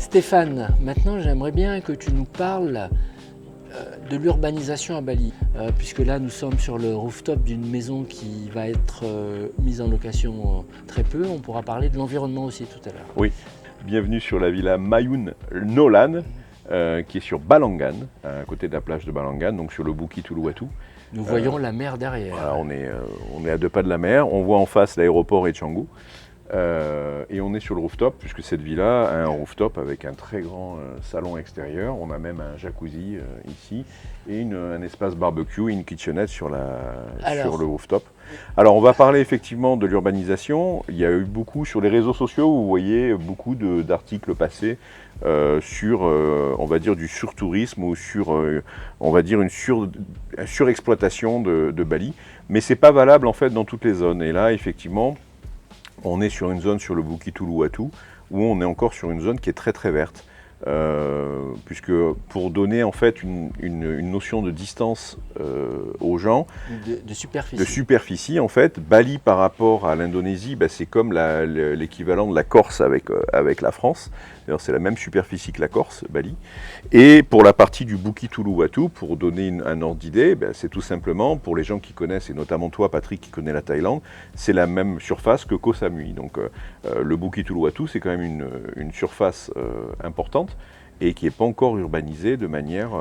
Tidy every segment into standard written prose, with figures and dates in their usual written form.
Stéphane, maintenant j'aimerais bien que tu nous parles de l'urbanisation à Bali, puisque là nous sommes sur le rooftop d'une maison qui va être mise en location très peu. On pourra parler de l'environnement aussi tout à l'heure. Oui, bienvenue sur la villa Mayun Nolan, qui est sur Balangan, à côté de la plage de Balangan, donc sur le Bukit Uluwatu. Nous voyons la mer derrière. Voilà, on est à 2 pas de la mer, on voit en face l'aéroport et Canggu. Et on est sur le rooftop, puisque cette villa a un rooftop avec un très grand salon extérieur. On a même un jacuzzi ici et un espace barbecue et une kitchenette sur le rooftop. Alors on va parler effectivement de l'urbanisation. Il y a eu beaucoup sur les réseaux sociaux, vous voyez beaucoup d'articles passés sur, on va dire, du surtourisme ou sur, on va dire, une surexploitation de Bali. Mais c'est pas valable en fait dans toutes les zones. Et là, effectivement, on est sur une zone sur le Bukit Uluwatu où on est encore sur une zone qui est très très verte. Puisque pour donner en fait une notion de distance aux gens, de superficie en fait, Bali par rapport à l'Indonésie, c'est comme l'équivalent de la Corse avec la France. D'ailleurs, c'est la même superficie que la Corse, Bali. Et pour la partie du Bukit Uluwatu, pour donner un ordre d'idée, c'est tout simplement, pour les gens qui connaissent, et notamment toi Patrick qui connais la Thaïlande, c'est la même surface que Koh Samui. Donc le Bukit Uluwatu, c'est quand même une surface importante et qui n'est pas encore urbanisée de manière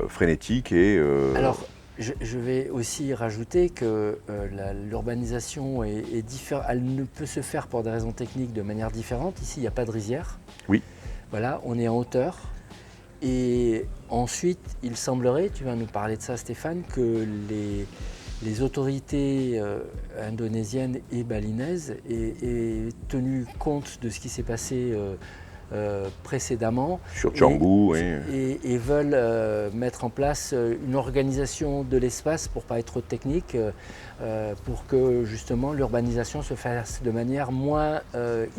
frénétique. Alors, je vais aussi rajouter que l'urbanisation est différente. Elle ne peut se faire pour des raisons techniques de manière différente. Ici, il n'y a pas de rizière. Oui. Voilà, on est en hauteur. Et ensuite, il semblerait, tu vas nous parler de ça Stéphane, que les autorités indonésiennes et balinaises aient tenu compte de ce qui s'est passé précédemment sur Canggu et veulent mettre en place une organisation de l'espace pour ne pas être trop technique, pour que justement l'urbanisation se fasse de manière moins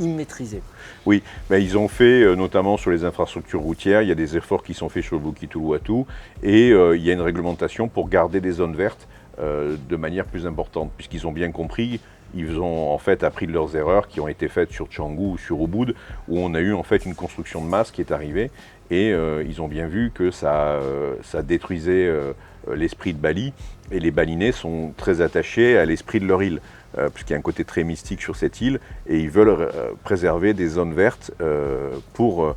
immaîtrisée. Oui, ils ont fait notamment sur les infrastructures routières, il y a des efforts qui sont faits sur le Bukit Uluwatu et il y a une réglementation pour garder des zones vertes de manière plus importante, puisqu'ils ont bien compris. Ils ont en fait appris de leurs erreurs qui ont été faites sur Canggu ou sur Ubud, où on a eu en fait une construction de masse qui est arrivée et ils ont bien vu que ça détruisait l'esprit de Bali et les Balinais sont très attachés à l'esprit de leur île, puisqu'il y a un côté très mystique sur cette île et ils veulent préserver des zones vertes pour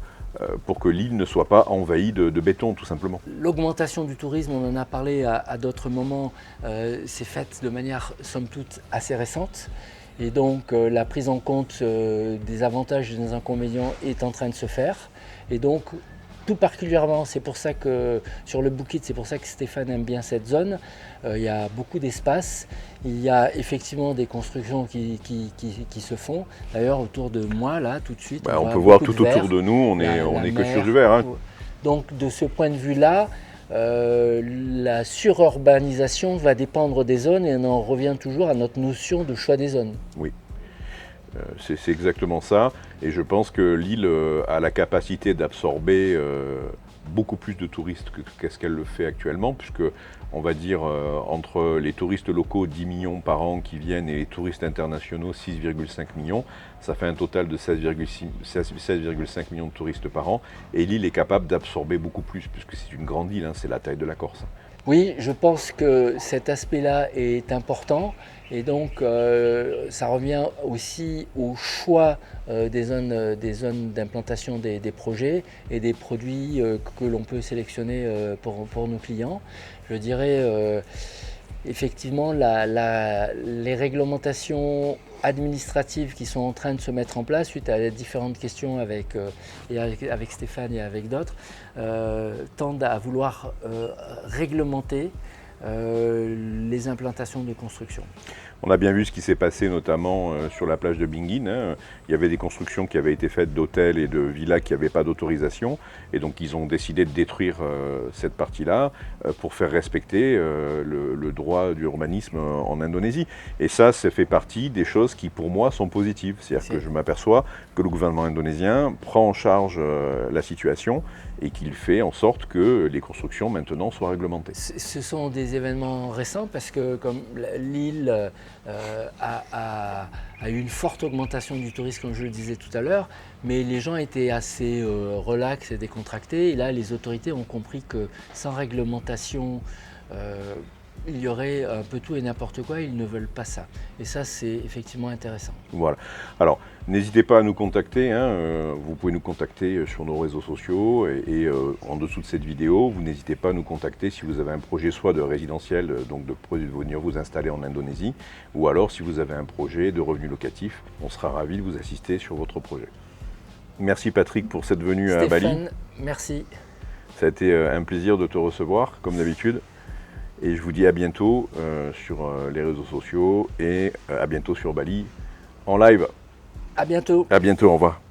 que l'île ne soit pas envahie de béton, tout simplement. L'augmentation du tourisme, on en a parlé à d'autres moments, c'est faite de manière, somme toute, assez récente. Et donc, la prise en compte des avantages et des inconvénients est en train de se faire. Et donc, tout particulièrement, c'est pour ça que, sur le Bukit, c'est pour ça que Stéphane aime bien cette zone. Il y a beaucoup d'espace. Il y a effectivement des constructions qui se font. D'ailleurs, autour de moi, là, tout de suite, on peut voir tout autour de nous, on est que sur du vert. Hein. Donc, de ce point de vue-là, la sururbanisation va dépendre des zones et on en revient toujours à notre notion de choix des zones. Oui. C'est exactement ça, et je pense que l'île a la capacité d'absorber beaucoup plus de touristes qu'est-ce qu'elle le fait actuellement, puisque on va dire entre les touristes locaux 10 millions par an qui viennent et les touristes internationaux 6,5 millions, ça fait un total de 16,5 millions de touristes par an, et l'île est capable d'absorber beaucoup plus, puisque c'est une grande île, hein, c'est la taille de la Corse. Oui, je pense que cet aspect-là est important et donc ça revient aussi au choix des zones d'implantation des projets et des produits que l'on peut sélectionner pour nos clients. Je dirais effectivement les réglementations administratives qui sont en train de se mettre en place suite à les différentes questions avec Stéphane et avec d'autres tendent à vouloir réglementer les implantations de construction. On a bien vu ce qui s'est passé notamment sur la plage de Bingin. Hein. Il y avait des constructions qui avaient été faites d'hôtels et de villas qui n'avaient pas d'autorisation. Et donc ils ont décidé de détruire cette partie-là pour faire respecter le droit d'urbanisme en Indonésie. Et ça fait partie des choses qui pour moi sont positives. C'est-à-dire que je m'aperçois que le gouvernement indonésien prend en charge la situation et qu'il fait en sorte que les constructions maintenant soient réglementées. Ce sont des événements récents parce que comme l'île a eu une forte augmentation du tourisme, comme je le disais tout à l'heure, mais les gens étaient assez relax et décontractés. Et là, les autorités ont compris que sans réglementation, il y aurait un peu tout et n'importe quoi, ils ne veulent pas ça. Et ça, c'est effectivement intéressant. Voilà. Alors, n'hésitez pas à nous contacter. Vous pouvez nous contacter sur nos réseaux sociaux et en dessous de cette vidéo, vous n'hésitez pas à nous contacter si vous avez un projet soit de résidentiel, donc de venir vous installer en Indonésie, ou alors si vous avez un projet de revenu locatif, on sera ravis de vous assister sur votre projet. Merci Patrick pour cette venue à Bali. Stéphane, merci. Ça a été un plaisir de te recevoir, comme d'habitude. Et je vous dis à bientôt sur les réseaux sociaux et à bientôt sur Bali en live. À bientôt. À bientôt, au revoir.